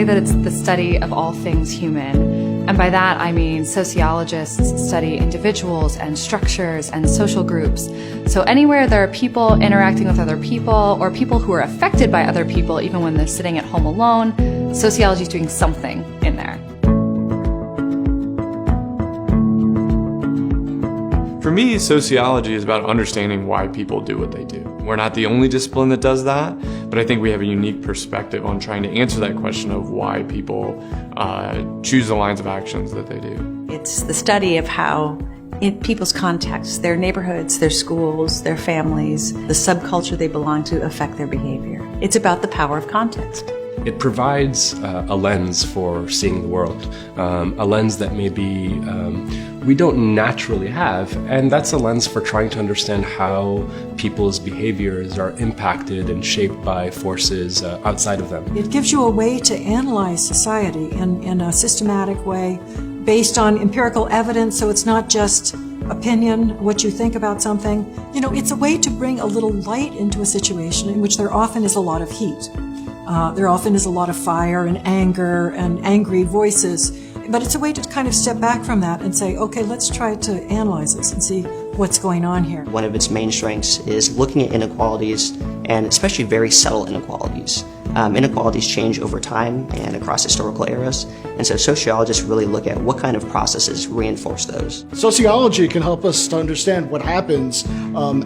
say that it's the study of all things human. And by that, I mean sociologists study individuals and structures and social groups. So anywhere there are people interacting with other people or people who are affected by other people, even when they're sitting at home alone, sociology is doing something in there. For me, sociology is about understanding why people do what they do. We're not the only discipline that does that, but I think we have a unique perspective on trying to answer that question of why people choose the lines of actions that they do. It's the study of how in people's contexts, their neighborhoods, their schools, their families, the subculture they belong to affect their behavior. It's about the power of context. It provides a lens for seeing the world, a lens that maybe we don't naturally have, and that's a lens for trying to understand how people's behaviors are impacted and shaped by forces outside of them. It gives you a way to analyze society in a systematic way based on empirical evidence, so it's not just opinion, what you think about something. You know, it's a way to bring a little light into a situation in which there often is a lot of heat. There often is a lot of fire and anger and angry voices, but it's a way to kind of step back from that and say, okay, let's try to analyze this and see what's going on here. One of its main strengths is looking at inequalities, and especially very subtle inequalities. Inequalities change over time and across historical eras, and so sociologists really look at what kind of processes reinforce those. Sociology can help us to understand what happens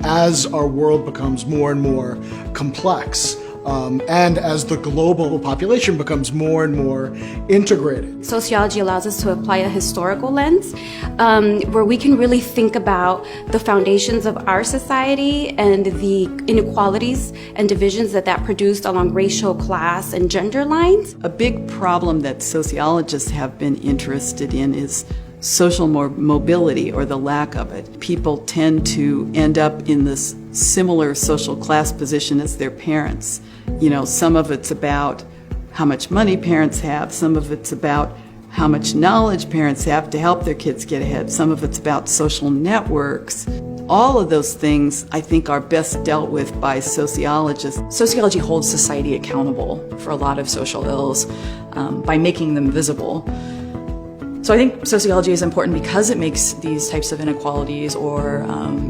as our world becomes more and more complex. And as the global population becomes more and more integrated. Sociology allows us to apply a historical lens where we can really think about the foundations of our society and the inequalities and divisions that produced along racial, class, and gender lines. A big problem that sociologists have been interested in is social mobility, or the lack of it. People tend to end up in this similar social class position as their parents. You know, some of it's about how much money parents have, some of it's about how much knowledge parents have to help their kids get ahead, some of it's about social networks. All of those things, I think, are best dealt with by sociologists. Sociology holds society accountable for a lot of social ills by making them visible. So I think sociology is important because it makes these types of inequalities or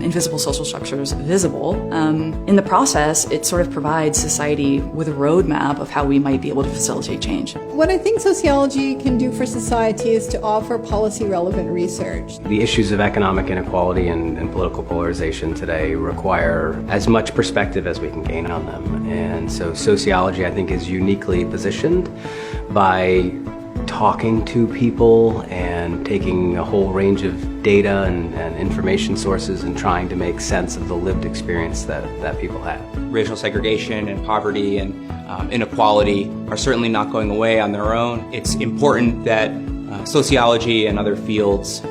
invisible social structures visible. In the process, it sort of provides society with a roadmap of how we might be able to facilitate change. What I think sociology can do for society is to offer policy-relevant research. The issues of economic inequality and political polarization today require as much perspective as we can gain on them. And so sociology, I think, is uniquely positioned by talking to people and taking a whole range of data and information sources and trying to make sense of the lived experience that people have. Racial segregation and poverty and inequality are certainly not going away on their own. It's important that sociology and other fields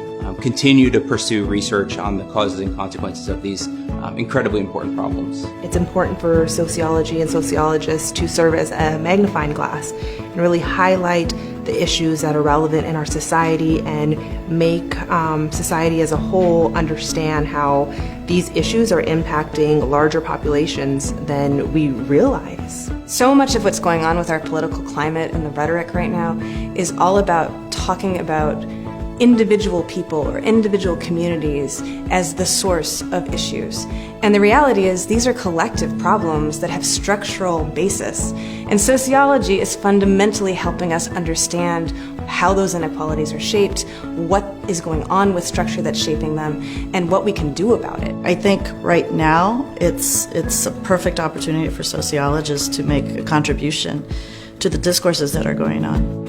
continue to pursue research on the causes and consequences of these incredibly important problems. It's important for sociology and sociologists to serve as a magnifying glass and really highlight the issues that are relevant in our society and make society as a whole understand how these issues are impacting larger populations than we realize. So much of what's going on with our political climate and the rhetoric right now is all about talking about individual people or individual communities as the source of issues. And the reality is these are collective problems that have structural basis. And sociology is fundamentally helping us understand how those inequalities are shaped, what is going on with structure that's shaping them, and what we can do about it. I think right now it's a perfect opportunity for sociologists to make a contribution to the discourses that are going on.